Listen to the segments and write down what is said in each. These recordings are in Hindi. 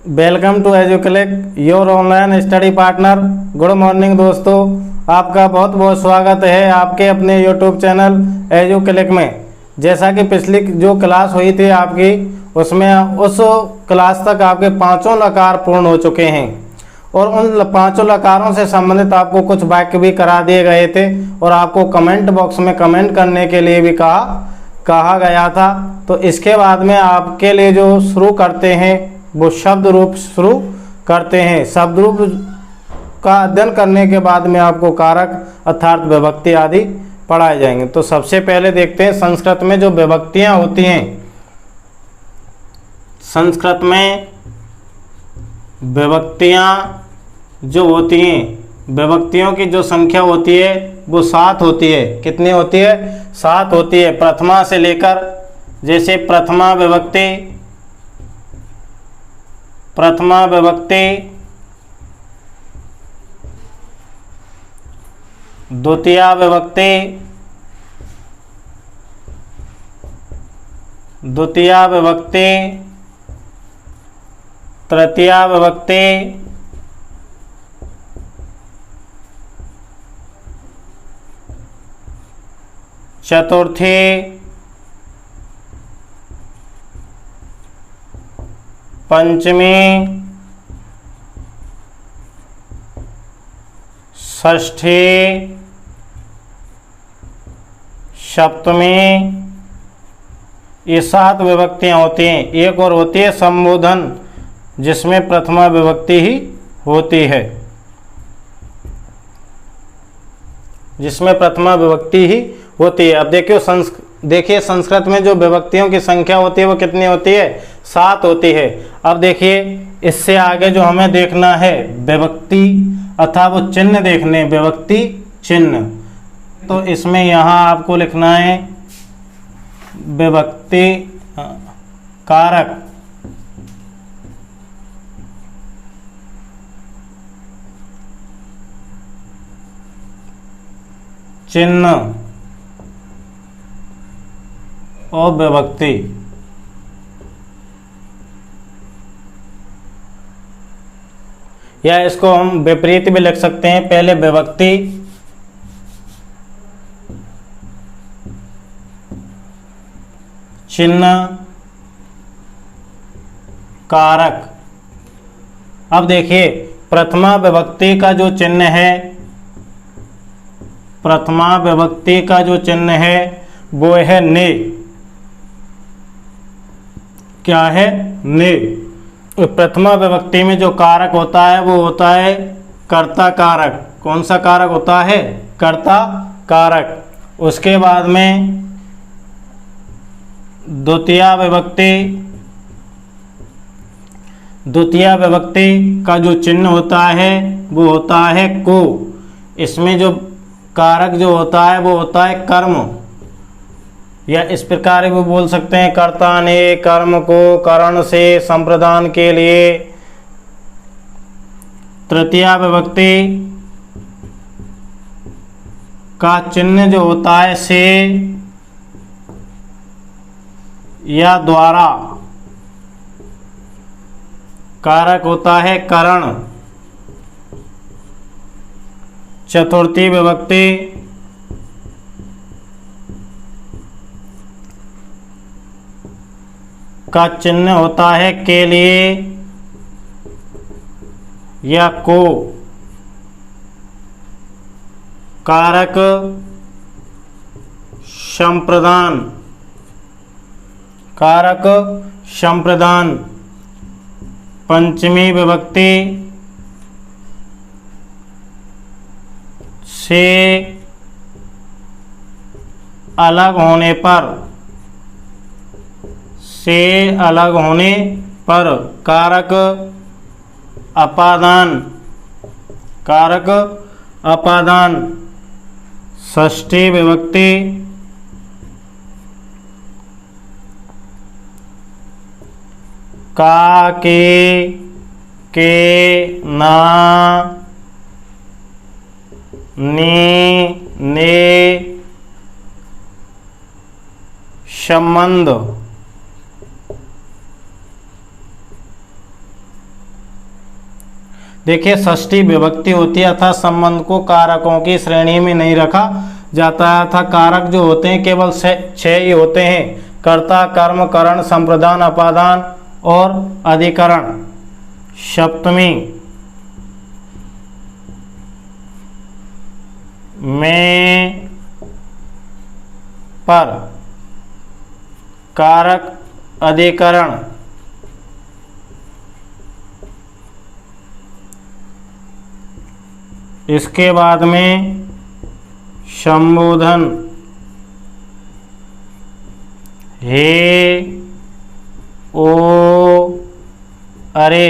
Welcome to Educlick, your online study partner. Good morning दोस्तों, आपका बहुत बहुत स्वागत है आपके अपने यूट्यूब चैनल एजुक्लिक में। जैसा कि पिछली जो क्लास हुई थी आपकी, उसमें उस क्लास तक आपके पांचों लकार पूर्ण हो चुके हैं और उन पांचों लकारों से संबंधित आपको कुछ वाक्य भी करा दिए गए थे और आपको कमेंट बॉक्स में कमेंट करने के लिए भी कहा गया था। तो इसके बाद में आपके लिए जो शुरू करते हैं वो शब्द रूप शुरू करते हैं। शब्द रूप का अध्ययन करने के बाद में आपको कारक अर्थात विभक्ति आदि पढ़ाए जाएंगे। तो सबसे पहले देखते हैं संस्कृत में जो विभक्तियां होती हैं। संस्कृत में विभक्तियां जो होती हैं, विभक्तियों की जो संख्या होती है वो 7 होती है। कितनी होती है? 7 होती है। प्रथमा से लेकर, जैसे प्रथमा विभक्ति, द्वितीया विभक्ति, तृतीया विभक्ति, चतुर्थी, पंचमी, षष्ठी, सप्तमी, ये 7 विभक्तियां होती हैं। एक और होती है संबोधन, जिसमें प्रथमा विभक्ति ही होती है, अब देखिए संस्कृत में जो विभक्तियों की संख्या होती है वो कितनी होती है? 7 होती है। अब देखिए इससे आगे जो हमें देखना है विभक्ति अथवा वो चिन्ह देखने, विभक्ति चिन्ह। तो इसमें यहाँ आपको लिखना है विभक्ति कारक, चिन्ह और विभक्ति। या इसको हम विपरीत भी लिख सकते हैं। पहले विभक्ति, चिन्ह, कारक। अब देखिए प्रथमा विभक्ति का जो चिन्ह है, वो है ने। क्या है? ने। प्रथमा विभक्ति में जो कारक होता है वो होता है कर्ता कारक। कौन सा कारक होता है? कर्ता कारक। उसके बाद में द्वितीया विभक्ति का जो चिन्ह होता है वो होता है को। इसमें जो कारक जो होता है वो होता है कर्म, या इस प्रकार भी बोल सकते हैं कर्ता ने कर्म को करण से संप्रदान के लिए। तृतीया विभक्ति का चिन्ह जो होता है से या द्वारा, कारक होता है करण। चतुर्थी विभक्ति का चिन्ह होता है के लिए या को। कारक संप्रदान। पंचमी विभक्ति से अलग होने पर कारक अपादान। षष्ठी विभक्ति का, के, ना, ने, संबंध देखिए षष्ठी विभक्ति होती है अर्थात संबंध को कारकों की श्रेणी में नहीं रखा जाता है तथा कारक जो होते हैं केवल 6 ही होते हैं। कर्ता, कर्म, करण, संप्रदान, अपादान और अधिकरण। सप्तमी में पर कारक, अधिकरण, इसके बाद में संबोधन, हे, ओ, अरे।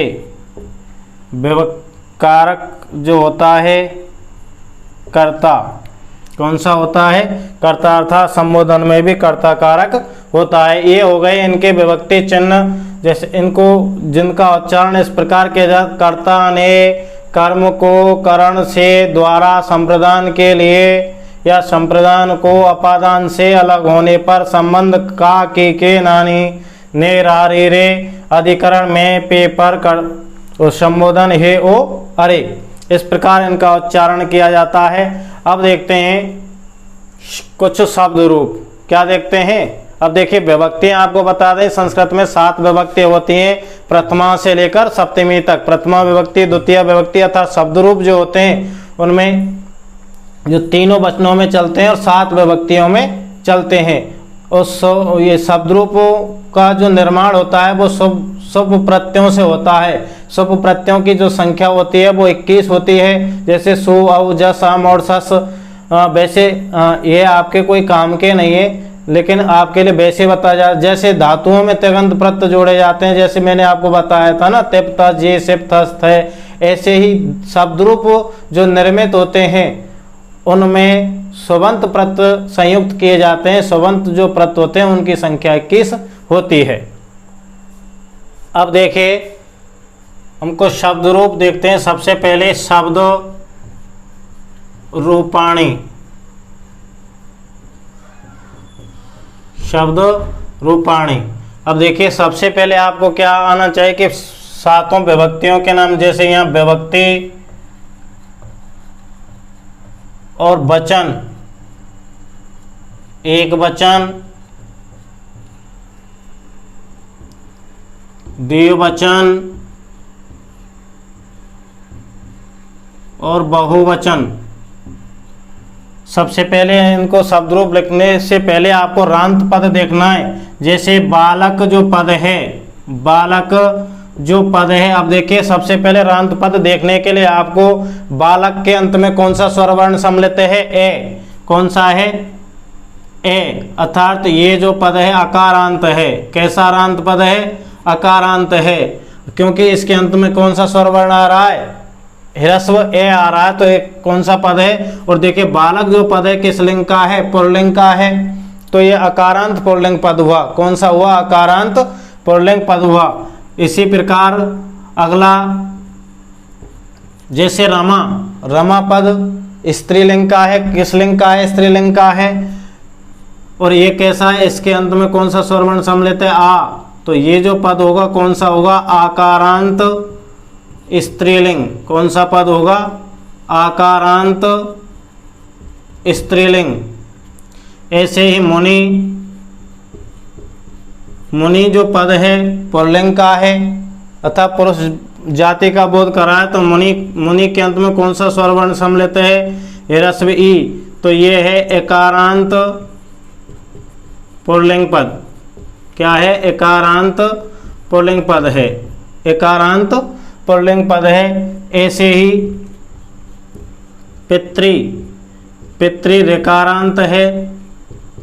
कारक जो होता है कर्ता, कौन सा होता है? कर्ता, अर्थात संबोधन में भी कर्ता कारक होता है। ये हो गए इनके विभक्ति चिन्ह, जैसे इनको जिनका उच्चारण इस प्रकार किया जाता: कर्ता ने कर्म को करण से द्वारा संप्रदान के लिए या संप्रदान को अपादान से अलग होने पर संबंध का के नानी ने रा रे रे। अधिकरण में पे पर कर संबोधन हे ओ अरे। इस प्रकार इनका उच्चारण किया जाता है। अब देखते हैं कुछ शब्द रूप। क्या देखते हैं? अब देखिए विभक्तियां आपको बता दें, संस्कृत में 7 विभक्ति होती हैं प्रथमा से लेकर सप्तमी तक। प्रथमा विभक्ति, द्वितीय विभक्ति अर्थात शब्द रूप जो होते हैं उनमें जो तीनों वचनों में चलते हैं और 7 विभक्तियों में चलते हैं। और ये शब्द रूपों का जो निर्माण होता है वो शुभ प्रत्ययों से होता है। शुभ प्रत्ययों की जो संख्या होती है वो 21 होती है, जैसे सु, औ, जस, अम और सस। वैसे ये आपके कोई काम के नहीं है, लेकिन आपके लिए वैसे बताया जा, जैसे धातुओं में तिगंत प्रत्यय जोड़े जाते हैं, जैसे मैंने आपको बताया था ना, तिप, तस, जे, सिप, थस, थ। ऐसे ही शब्द रूप जो निर्मित होते हैं उनमें सुबंत प्रत्यय संयुक्त किए जाते हैं। सुबंत जो प्रत्यय होते हैं उनकी संख्या 21 होती है। अब देखिए हमको शब्द रूप देखते हैं। सबसे पहले शब्द रूपाणी। शब्द रूपाणी। अब देखिए सबसे पहले आपको क्या आना चाहिए कि 7 विभक्तियों के नाम, जैसे यहाँ विभक्ति और वचन, एक वचन, द्विवचन और बहुवचन। सबसे पहले इनको शब्द रूप लिखने से पहले आपको रांत पद देखना है। जैसे बालक जो पद है, बालक जो पद है, अब देखिए सबसे पहले रांत पद देखने के लिए आपको बालक के अंत में कौन सा स्वर वर्ण सम्मिलित है? ए। कौन सा है? ए। अर्थात ये जो पद है अकारांत है। कैसा रांत पद है? अकारांत है, क्योंकि इसके अंत में कौन सा स्वर वर्ण आ रहा है? ह्रस्व ए आ रहा है, तो एक कौन सा पद है? और देखिए बालक जो पद है किस लिंग का है? पुल्लिंग का है, तो ये अकारांत पुल्लिंग पद हुआ। कौन सा हुआ? अकारांत पुल्लिंग पद हुआ। इसी प्रकार अगला जैसे रमा, रमा पद स्त्रीलिंग का है। किस लिंग का है? स्त्रीलिंग का है। और ये कैसा है? इसके अंत में कौन सा स्वर वर्ण सम्मिलित है? आ। तो ये जो पद होगा कौन सा होगा? आकारांत स्त्रीलिंग। कौन सा पद होगा? आकारांत स्त्रीलिंग। ऐसे ही मुनि, मुनि जो पद है पुल्लिंग का है अतः पुरुष जाति का बोध करा है, तो मुनि, मुनि के अंत में कौन सा स्वर वर्ण सम्मिलित है? ह्रस्व ई। तो ये है एकारांत पुल्लिंग पद। क्या है? एकारांत पुल्लिंग पद है। एकारांत पुल्लिंग पद है। ऐसे ही पितृ, पितृ ऋकारांत है,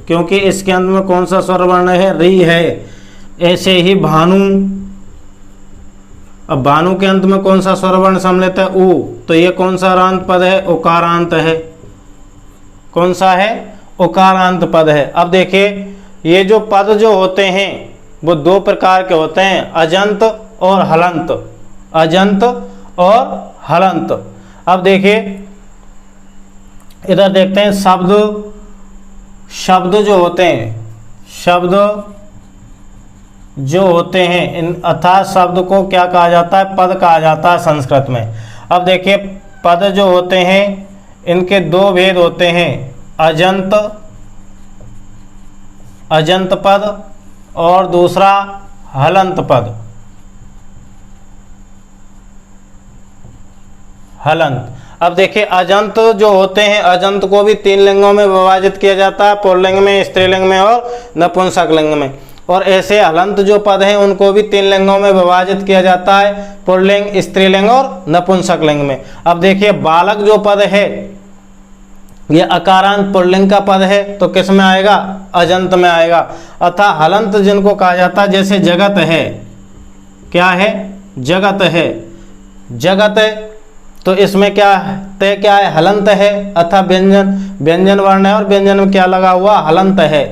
क्योंकि इसके अंत में कौन सा स्वर वर्ण है? री है। ऐसे ही भानु, अब भानु के अंत में कौन सा स्वर वर्ण सम्मिलित है? उ। तो ये कौन सा रांत पद है? उकारांत है। कौन सा है? उकारांत पद है। अब देखिए ये जो पद जो होते हैं वो 2 प्रकार के होते हैं, अजंत और हलंत। अजंत और हलंत। अब देखिए इधर देखते हैं शब्द, शब्द जो होते हैं, शब्द जो होते हैं इन अर्थात शब्द को क्या कहा जाता है? पद कहा जाता है संस्कृत में। अब देखिए पद जो होते हैं इनके दो भेद होते हैं, अजंत अजंत पद और दूसरा हलंत पद। हलंत, अब देखिए अजंत जो होते हैं, अजंत को भी 3 लिंगों में विभाजित किया जाता है, पुल्लिंग में, स्त्रीलिंग में और नपुंसक लिंग में। और ऐसे हलंत जो पद हैं उनको भी 3 लिंगों में विभाजित किया जाता है, पुल्लिंग, स्त्रीलिंग और नपुंसक लिंग में। अब देखिए बालक जो पद है ये अकारांत पुल्लिंग का पद है, तो किस में आएगा? अजंत में आएगा। अतः हलंत जिनको कहा जाता है, जैसे जगत है, क्या है? जगत है। जगत है तो इसमें क्या है? क्या है? हलंत है। अतः व्यंजन, व्यंजन वर्ण है और व्यंजन में क्या लगा हुआ? हलंत है।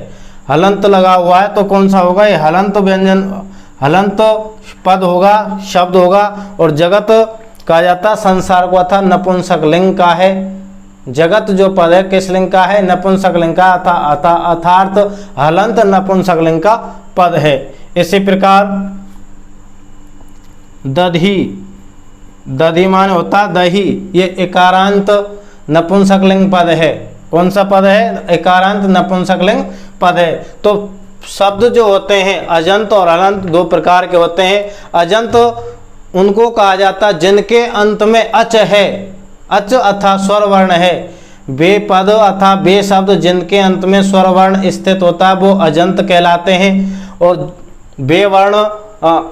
हलंत लगा हुआ है तो कौन सा होगा? ये हलंत व्यंजन, हलंत पद होगा, शब्द होगा। और जगत कहा जाता है संसार को, अतः नपुंसक लिंग का है। जगत जो पद है किस लिंग का है? नपुंसक लिंग का। अर्थात हलंत नपुंसक लिंग का पद है। इसी प्रकार दधी, दधी मान होता दही, ये एकारांत नपुंसक लिंग पद है। कौन सा पद है? एकारांत नपुंसक लिंग पद है। तो शब्द जो होते हैं अजंत और हलंत दो प्रकार के होते हैं। अजंत उनको कहा जाता जिनके अंत में अच है, अच अथा स्वर वर्ण है। वे पद अथा वे शब्द जिनके अंत में स्वर वर्ण स्थित होता है वो अजंत कहलाते हैं। और वे वर्ण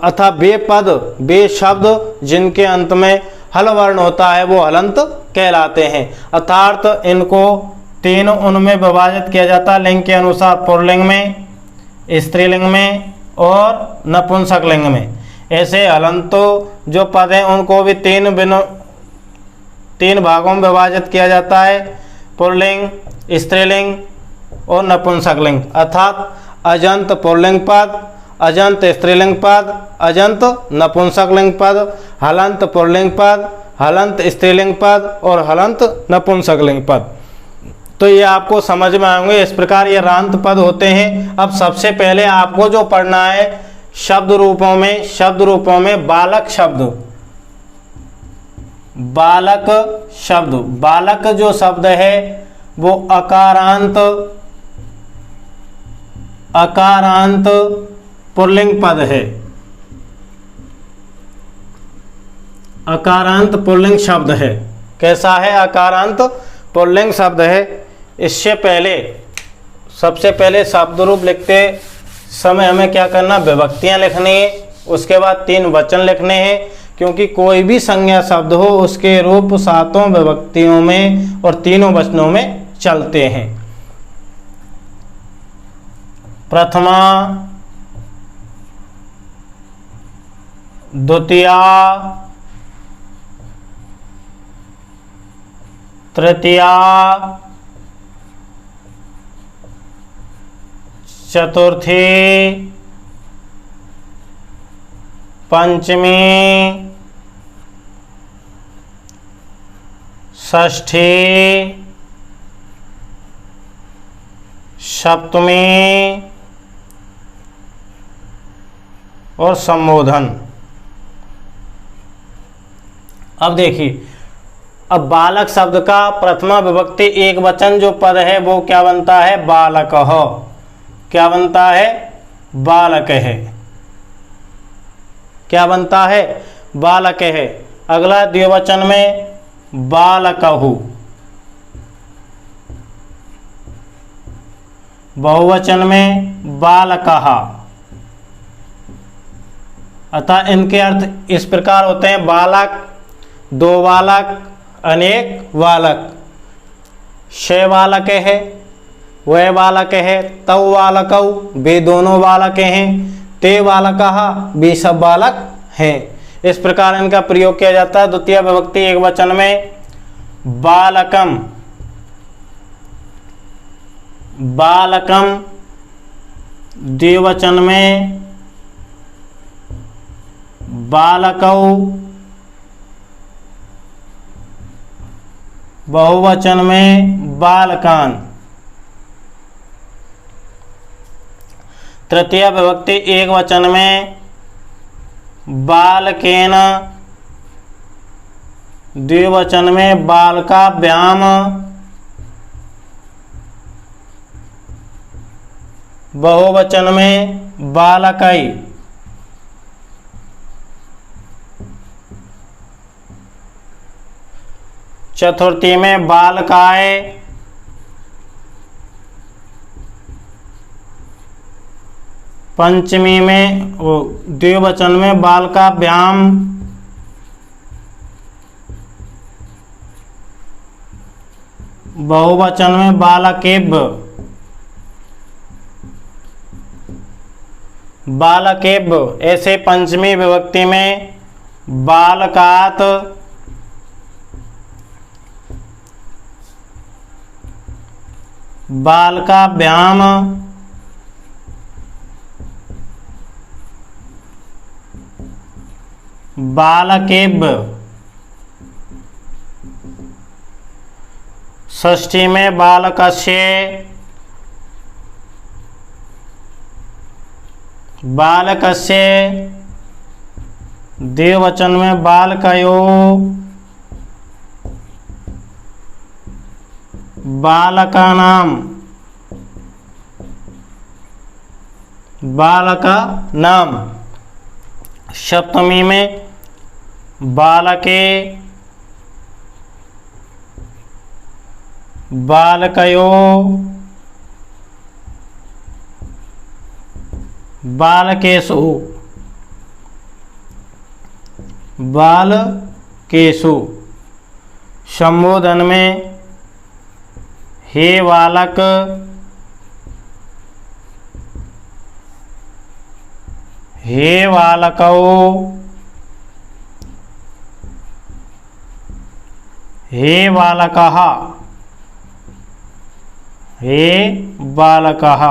अथा वे पद, वे शब्द जिनके अंत में हल वर्ण होता है वो हलंत कहलाते हैं। अर्थात इनको 3 उनमें विभाजित किया जाता है लिंग के अनुसार, पुल्लिंग में, स्त्रीलिंग में और नपुंसक लिंग में। ऐसे हलंतों जो पद हैं उनको भी 3 भागों में विभाजित किया जाता है, पुल्लिंग, स्त्रीलिंग और नपुंसक लिंग। अर्थात अजंत पुल्लिंग पद, अजंत स्त्रीलिंग पद, अजंत नपुंसक लिंग पद, हलंत पुल्लिंग पद, हलंत स्त्रीलिंग पद और हलंत नपुंसक लिंग पद। तो ये आपको समझ में आएंगे। इस प्रकार ये रांत पद होते हैं। अब सबसे पहले आपको जो पढ़ना है शब्द रूपों में, शब्द रूपों में बालक शब्द, बालक शब्द, बालक जो शब्द है वो अकारांत, अकारांत पुल्लिंग पद है। अकारांत पुल्लिंग शब्द है। कैसा है? अकारांत पुल्लिंग शब्द है। इससे पहले, सबसे पहले शब्द रूप लिखते समय हमें क्या करना? विभक्तियां लिखनी है। उसके बाद 3 वचन लिखने हैं, क्योंकि कोई भी संज्ञा शब्द हो उसके रूप 7 विभक्तियों में और 3 वचनों में चलते हैं। प्रथमा, द्वितीया, तृतीया, चतुर्थी, पंचमी, षष्ठी, सप्तमी और संबोधन। अब देखिए, अब बालक शब्द का प्रथमा विभक्ति एक वचन जो पद है वो क्या बनता है? बालकः। क्या बनता है? बालक है। क्या बनता है? बालक है। अगला द्विवचन में बालकहु, बहुवचन में बालकः। अतः इनके अर्थ इस प्रकार होते हैं: बालक, 2 बालक, अनेक बालक। शय बालक है, वह बालक है, तव बालकौ, वे दोनों बालक हैं, ते बालकः, वे सब बालक हैं। इस प्रकार इनका प्रयोग किया जाता है। द्वितीय विभक्ति एक वचन में बालकम, बालकम, द्विवचन में बालकौ, बहुवचन में बालकान। तृतीय विभक्ति एक वचन में बालकेन, द्विवचन में बालकाभ्याम, बहुवचन में बालकै। चतुर्थी में बालकाय, पंचमी में द्विवचन में बालकाभ्याम, बहुवचन में बालकेभ। बालकेभ ऐसे पंचमी विभक्ति में बालकात, बालकाभ्याम, बालकेभ। षष्ठी में बालकस्य, बालकस्य। द्विवचन में बालकयो, बालकानाम, बालका नाम। सप्तमी में बालके, बालकयो, बालकेषु, बालकेषु। संबोधन में हे बालक, हे बालकौ, हे बालकः, हे बालकः।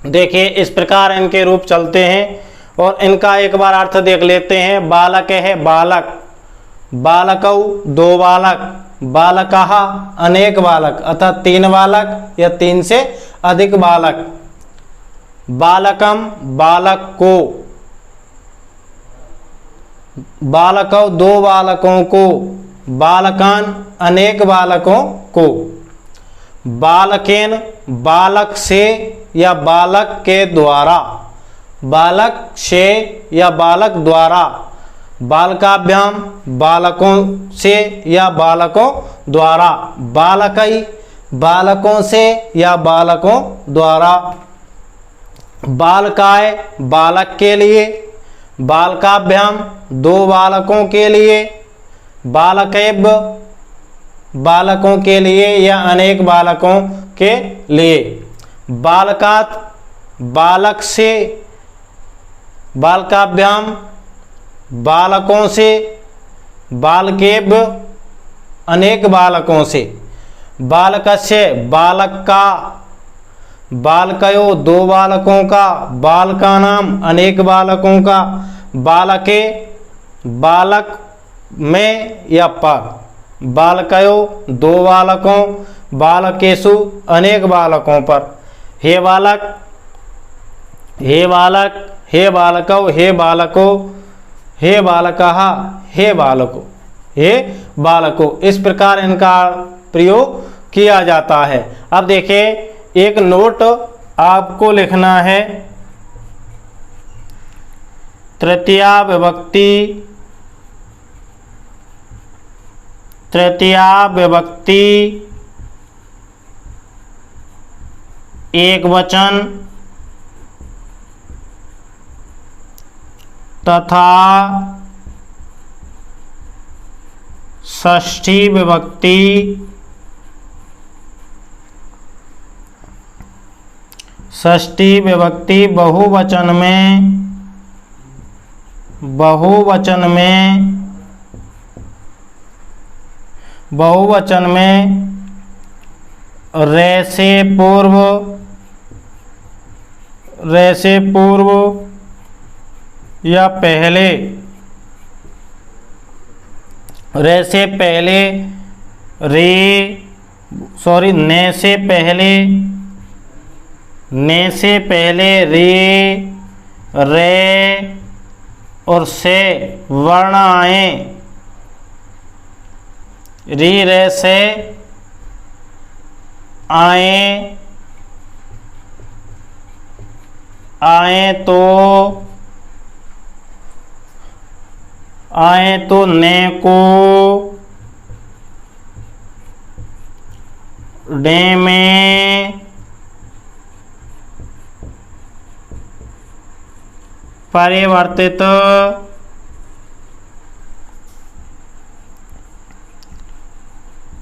देखिए इस प्रकार इनके रूप चलते हैं और इनका एक बार अर्थ देख लेते हैं। बालक है बालक, बालकौ दो बालक, बालकः अनेक बालक अतः तीन बालक या तीन से अधिक बालक। बालकम बालक को, बालकौ दो बालकों को, बालकान अनेक बालकों को। बालकेन बालक से या बालक के द्वारा, बालक से या बालक द्वारा। बालकाभ्याम बालकों से या बालकों द्वारा। बालकै बालकों से या बालकों द्वारा। बालकाय बालक के लिए, बालकाभ्याम दो बालकों के लिए, बालकेभ बालकों के लिए या अनेक बालकों के लिए। बालकात बालक से, बालकाभ्याम बालकों से, बालकेभ अनेक बालकों से। बालकस्य बालक का, बालकयो दो बालकों का, बालकानाम अनेक बालकों का। बालके बालक में या पर, बालकयो दो बालकों, बालकेषु अनेक बालकों पर। हे बालक, हे बालक, हे बालकौ, हे बालको, हे बालकः, हे बालको, हे बालको। इस प्रकार इनका प्रयोग किया जाता है। अब देखिए एक नोट आपको लिखना है। तृतीया विभक्ति, तृतीया विभक्ति एक वचन तथा षष्ठी विभक्ति षष्ठी विभक्ति बहुवचन में, बहुवचन में, बहुवचन में रे से पूर्व, रे से पूर्व या पहले, रे से पहले, रे सॉरी ने से पहले, ने से पहले रे, रे और से वर्ण आए, री रे से आए, आए तो ने को डे में परिवर्तित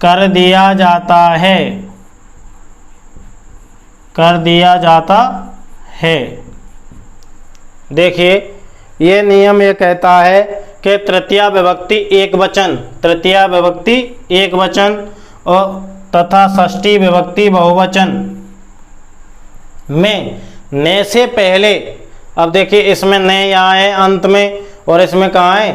कर दिया जाता है, कर दिया जाता है। देखिए ये नियम ये कहता है कि तृतीया विभक्ति एक वचन, तृतीया विभक्ति एक वचन और तथा षष्ठी विभक्ति बहुवचन में ने से पहले, अब देखिए इसमें ने यहाँ है अंत में और इसमें कहाँ है,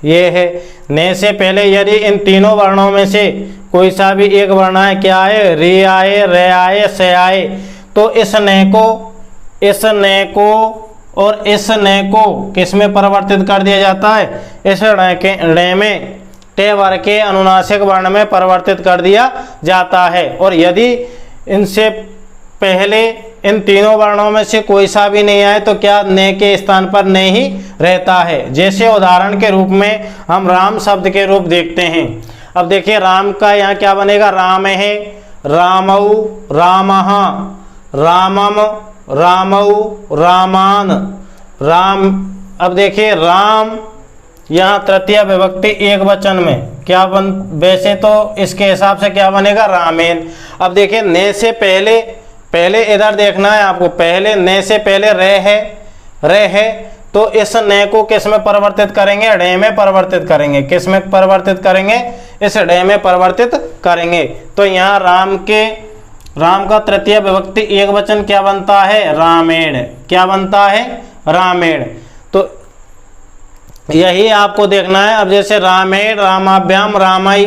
ये है। ने से पहले यदि इन तीनों वर्णों में से कोई सा भी एक वर्ण है, क्या आए, री आए, रे आए, से आए, तो इस ने को और इस ने को किस में परिवर्तित कर दिया जाता है, इस णे में टे वर्ग के अनुनासिक वर्ण में परिवर्तित कर दिया जाता है। और यदि इनसे पहले इन तीनों वर्णों में से कोई सा भी नहीं आए तो क्या ने के स्थान पर ने ही रहता है। जैसे उदाहरण के रूप में हम राम शब्द के रूप देखते हैं। अब देखिए राम का यहाँ क्या बनेगा, राम है, रामऊ, रामः, रामम, रामऊ, रामान, राम। अब देखिए राम यहाँ तृतीय विभक्ति एक वचन में क्या वैसे तो इसके हिसाब से क्या बनेगा, रामेन। अब देखिए ने से पहले इधर देखना है आपको, पहले ने से पहले रे है तो इस ने को किस में परिवर्तित करेंगे, रे में परिवर्तित करेंगे। किस में परिवर्तित करेंगे, इस रे में परिवर्तित करेंगे। तो यहाँ राम का तृतीय विभक्ति एक वचन क्या बनता है, रामेण। क्या बनता है, रामेण। तो यही आपको देखना है। अब जैसे रामेण, रामाभ्याम, रामाई,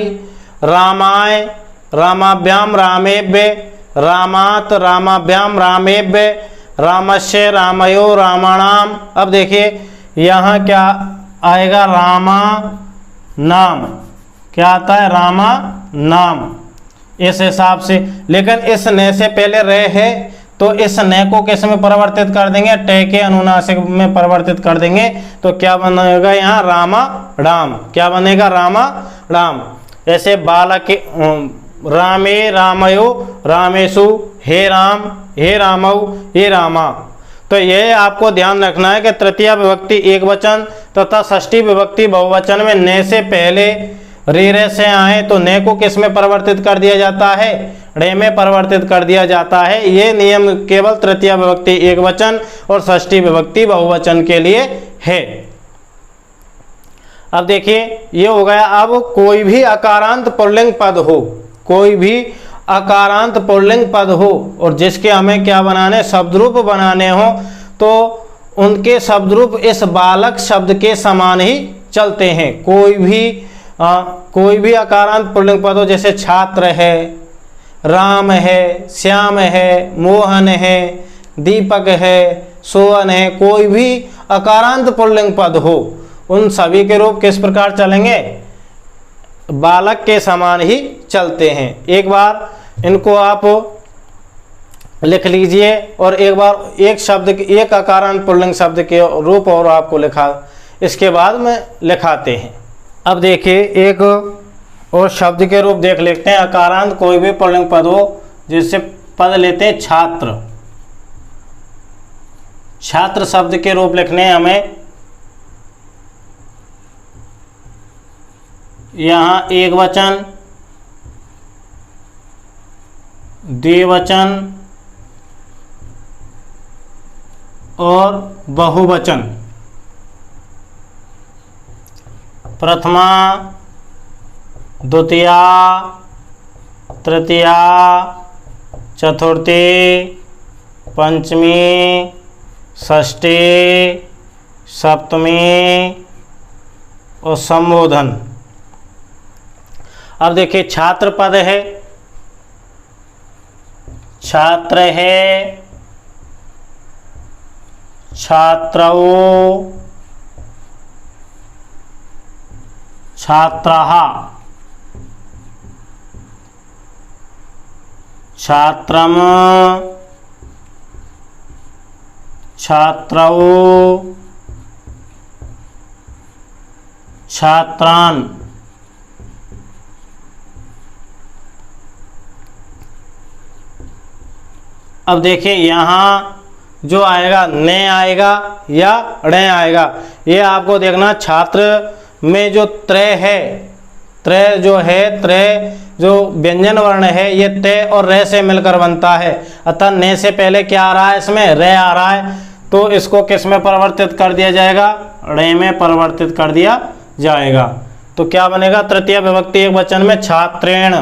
रामाय, रामाभ्याम, रामेभ्य, रामात, रामाभ्याम, रामेभ्य, रामस्य, रामयो, रामाणाम। अब देखिए यहाँ क्या आएगा, रामा नाम। क्या आता है, रामा नाम, इस हिसाब से। लेकिन इस ने से पहले रे है तो इस ने को किस में परिवर्तित कर देंगे, टे के अनुनासिक में परिवर्तित कर देंगे। तो क्या बनेगा यहाँ, रामा राम। क्या बनेगा, रामा राम। ऐसे बालक रामे, रामयो, रामेशु, हे राम, हे रामऊ, हे रामा। तो ये आपको ध्यान रखना है कि तृतीय विभक्ति एक वचन तथा षष्ठी विभक्ति बहुवचन में ने से पहले रे रे से आए तो ने को किस में परिवर्तित कर दिया जाता है, रे में परिवर्तित कर दिया जाता है। ये नियम केवल तृतीय विभक्ति एक वचन और षष्ठी विभक्ति बहुवचन के लिए है। अब देखिए ये हो गया। अब कोई भी अकारांत पुल्लिंग पद हो, कोई भी अकारांत पुल्लिंग पद हो और जिसके हमें क्या बनाने, शब्दरूप बनाने हो, तो उनके शब्दरूप इस बालक शब्द के समान ही चलते हैं। कोई भी अकारांत पुल्लिंग पद हो, जैसे छात्र है, राम है, श्याम है, मोहन है, दीपक है, सोहन है, कोई भी अकारांत पुल्लिंग पद हो, उन सभी के रूप किस प्रकार चलेंगे, बालक के समान ही चलते हैं। एक बार इनको आप लिख लीजिए और एक बार एक शब्द एक अकारांत पुल्लिंग शब्द के रूप और आपको इसके बाद में लिखाते हैं। अब देखिए एक और शब्द के रूप देख लेते हैं। अकारांत कोई भी पुल्लिंग पद हो, जिससे पद लेते हैं छात्र। छात्र शब्द के रूप लिखने हैं हमें। यहाँ एक वचन, द्विवचन और बहुवचन। प्रथमा, द्वितीया, तृतीया, चतुर्थी, पंचमी, षष्ठी, सप्तमी और संबोधन। अब देखिए छात्र पद है, छात्र है, छात्रौ, छात्राः छात्रम् छात्रौ छात्रान्। अब देखिए यहाँ जो आएगा ने आएगा या णे आएगा, ये आपको देखना। छात्र में जो त्रय है, त्रय जो है, त्रय जो व्यंजन वर्ण है ये ते और रे से मिलकर बनता है। अतः ने से पहले क्या आ रहा है, इसमें रे आ रहा है, तो इसको किस में परिवर्तित कर दिया जाएगा, णे में परिवर्तित कर दिया जाएगा। तो क्या बनेगा, तृतीय विभक्ति एक वचन में छात्रेण।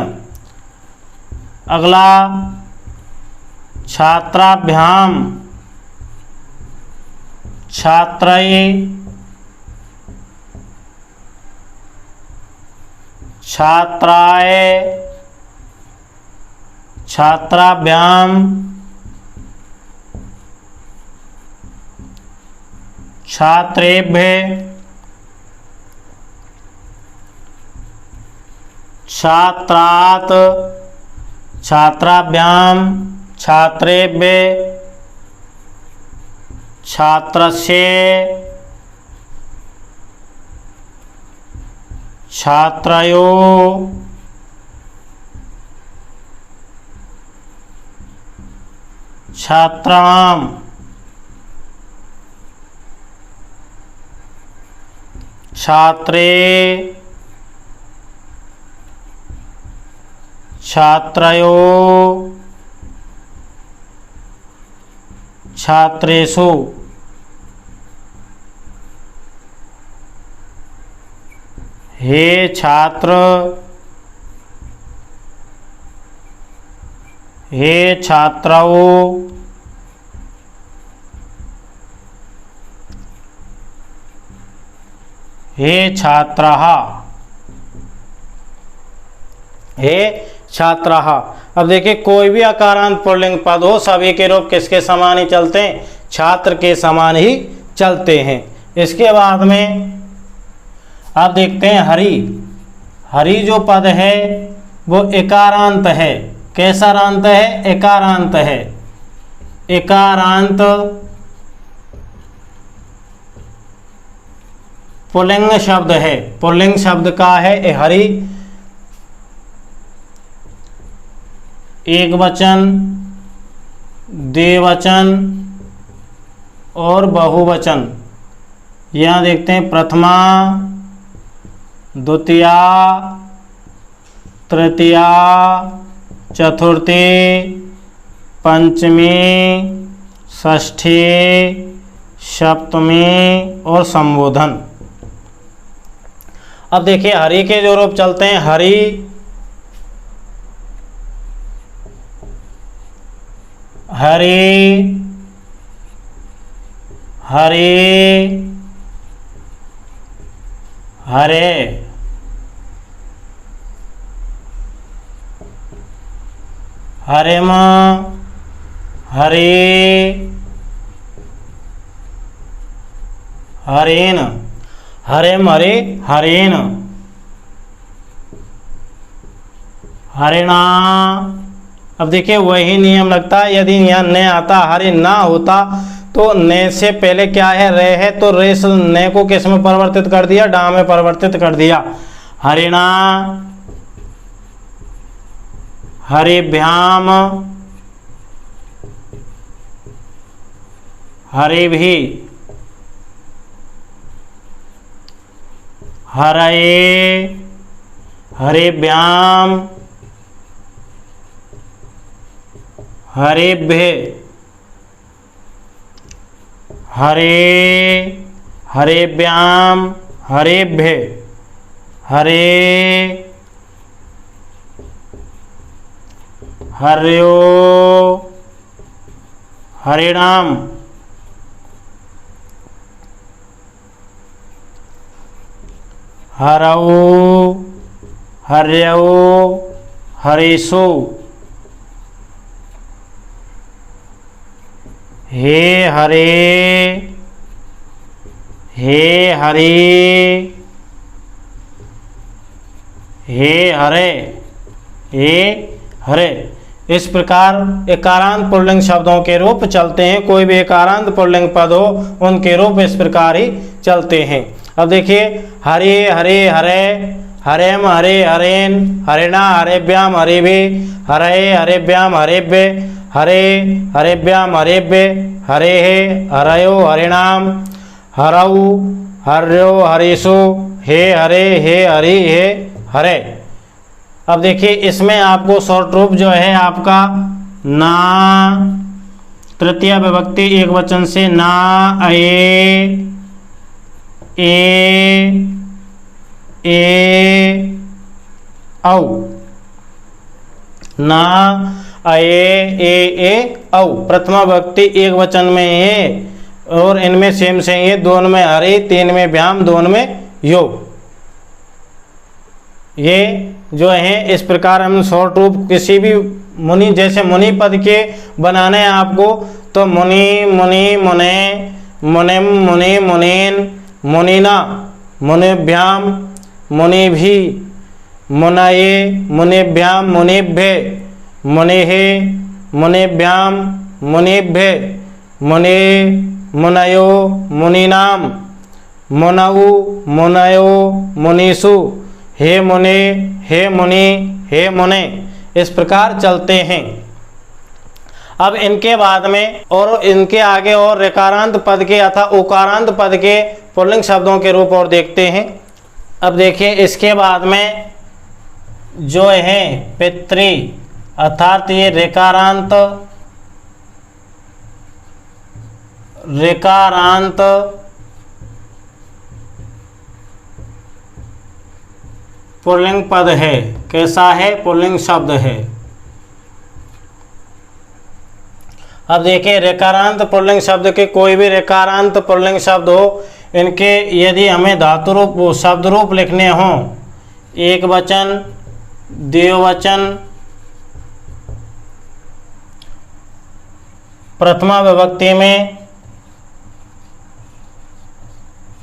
अगला छात्राभ्याम छात्रैः छात्राय छात्राभ्याम छात्रेभ्यः छात्रात् छात्राभ्याम छात्रेभ्यः छात्रस्य छात्रयोः छात्राणां छात्रे छात्रयोः छात्रेषु। हे छात्र हे छात्रौ हे छात्रः हे छात्रः। अब देखिए कोई भी अकारांत पुल्लिंग पद हो, सभी के रूप किसके समान ही चलते हैं, छात्र के समान ही चलते हैं। इसके बाद में आप देखते हैं हरि। हरि जो पद है वो एकारांत है। कैसा रांत है, एकारांत है। एकारांत पुल्लिंग शब्द है, पुल्लिंग शब्द का है हरि। एक वचन, द्विवचन और बहुवचन। यहाँ देखते हैं प्रथमा, द्वितीया, तृतीया, चतुर्थी, पंचमी, षष्ठी, सप्तमी और संबोधन। अब देखिए हरि के जो रूप चलते हैं, हरि हरि हरि हरे हरिम हरि हरेन हरिम हरि हरेन हरिणा। अब देखिए वही नियम लगता है, यदि यहाँ ने आता, हरि ना होता तो ने से पहले क्या है, रे है, तो रे से ने को किस में परिवर्तित कर दिया, डा में परिवर्तित कर दिया। हरिणा हरिभ्याम हरिभि हरये हरिभ्याम हरिभ्ये हरे हरिभ्याम हरिभ्ये हरे हर्यो हरिणाम हरौ हर्यौ हरिषु हे हरे हे हरि हे हरे, हे हरे। इस प्रकार एकारांत पुल्लिंग शब्दों के रूप चलते हैं। कोई भी एकारांत पुल्लिंग पद हो उनके रूप इस प्रकार ही चलते हैं। अब देखिए, हरे हरे हरे, हरेम हरे हरेन, हरिणा हरेभ्याम हरेभे, हरे हरेभ्याम हरेभ्ये, हरे हरेभ्याम हरेभ्ये, हरे हरयो हरिणाम, हरऊ हर्यो हरीषु, हे हरे हे हरि हे हरे। अब देखिए, इसमें आपको शॉर्ट रूप जो है आपका ना, तृतीय विभक्ति एक वचन से ना, ए औ, ना ए औ। प्रथमा विभक्ति एक वचन में है और इनमें सेम से ये, दोनों में हरे, तीन में व्याम, दोनों में यो। ये जो है इस प्रकार हम शॉर्ट रूप किसी भी मुनि, जैसे मुनि पद के बनाने हैं आपको, तो मुनि मुनि मुने, मुनिम मुनि मुनीन, मुनिना मुनिभ्याम मुनिभि, मुनये मुनिभ्याम मुनिभ्ये, मुनिहे मुनिभ्याम मुनिभ्ये, मुने मुनयो मुनीनाम, मुनऊ मुनयो मुनीषु, हे मुने हे मुनि हे मुने। इस प्रकार चलते हैं। अब इनके बाद में और इनके आगे और ऋकारांत पद के अथवा उकारांत पद के पुल्लिंग शब्दों के रूप और देखते हैं। अब देखिए, इसके बाद में जो है पितृ, अर्थात ये ऋकारांत पुल्लिंग पद है। कैसा है? पुल्लिंग शब्द है। अब देखिए, ऋकारांत पुल्लिंग शब्द के कोई भी ऋकारांत पुल्लिंग शब्द हो, इनके यदि हमें धातु रूप शब्द रूप लिखने हों, एक वचन, द्विवचन, प्रथमा विभक्ति में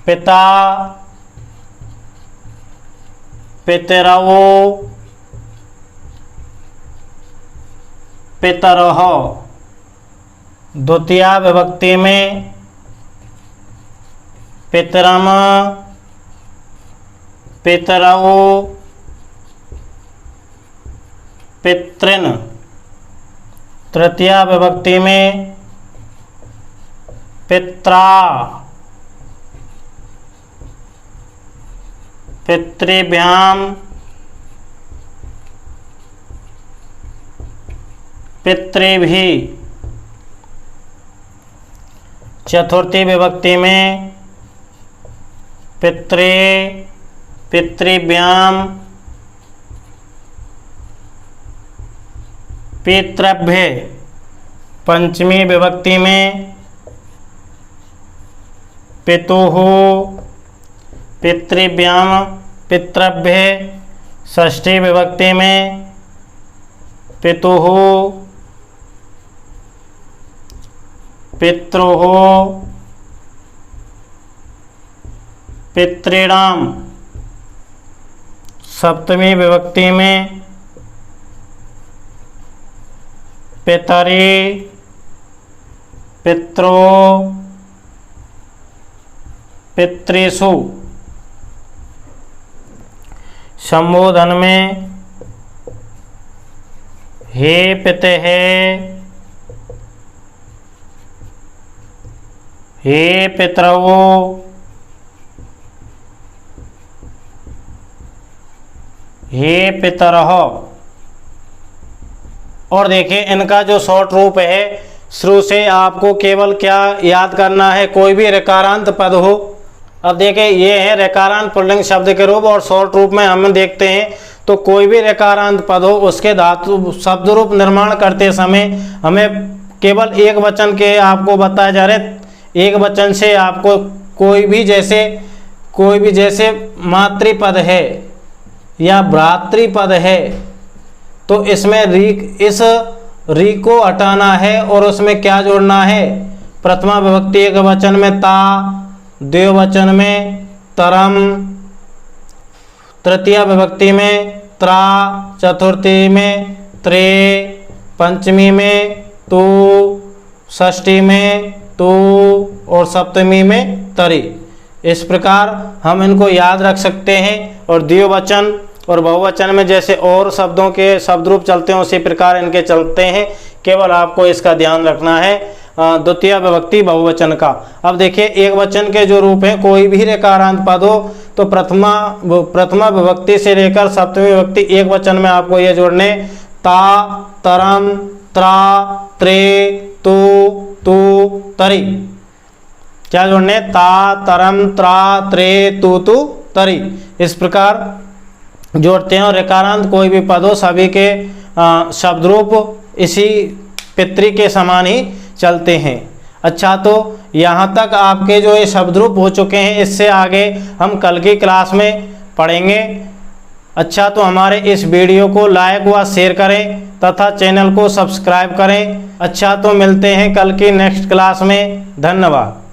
पिता, पितरवो, पितरः, द्वितीय विभक्ति में पितरम, पितरौ, पितृन, तृतीय विभक्ति में पित्रा, पितृभ्याम, पितृभि, चतुर्थी विभक्ति में पितृ, पितृभ्याम, पितृभ्य, पंचमी विभक्ति में पितुः, पितृभ्याम, पितृभ्य, षष्ठी विभक्ति में पितुः, पितृः, पितॄणाम, सप्तमी विभक्ति में पितरी, पित्रो, पितृषु, संबोधन में हे पितः, हे पितरवो, हे पितरः। और देखिए, इनका जो शॉर्ट रूप है, शुरू से आपको केवल क्या याद करना है, कोई भी ऋकारांत पद हो। अब देखिए, ये है ऋकारांत पुल्लिंग शब्द के रूप, और शॉर्ट रूप में हम देखते हैं तो कोई भी ऋकारांत पद हो, उसके धातु शब्द रूप निर्माण करते समय हमें केवल एक वचन के आपको बताया जा रहे। एक वचन से आपको कोई भी जैसे मातृपद है या भ्रातृपद है, तो इसमें इस री को हटाना है और उसमें क्या जोड़ना है? प्रथमा विभक्ति एक वचन में ता, द्विवचन में तरम, तृतीय विभक्ति में त्रा, चतुर्थी में त्रे, पंचमी में तू, षष्ठी में तू और सप्तमी में तरी। इस प्रकार हम इनको याद रख सकते हैं। और द्विवचन और बहुवचन में जैसे और शब्दों के शब्द रूप चलते हैं उसी प्रकार इनके चलते हैं, केवल आपको इसका ध्यान रखना है द्वितीय विभक्ति बहुवचन का। अब देखिए एक वचन के जो रूप हैं, कोई भी रेकारांत पद हो तो प्रथमा विभक्ति से लेकर सप्तमी विभक्ति एक वचन में आपको ये जोड़ने, ता, तरम, त्रा, त्रे, तू, तू, तरी। क्या जोड़ने? ता, तरम, त्रा, त्रे, तू, तू, तरी। इस प्रकार जोड़ते हैं। और रेकारांत कोई भी पद हो सभी के शब्द रूप इसी पितृ के समान ही चलते हैं। अच्छा, तो यहाँ तक आपके जो ये शब्द रूप हो चुके हैं, इससे आगे हम कल की क्लास में पढ़ेंगे। अच्छा, तो हमारे इस वीडियो को लाइक व शेयर करें तथा चैनल को सब्सक्राइब करें। अच्छा, तो मिलते हैं कल की नेक्स्ट क्लास में। धन्यवाद।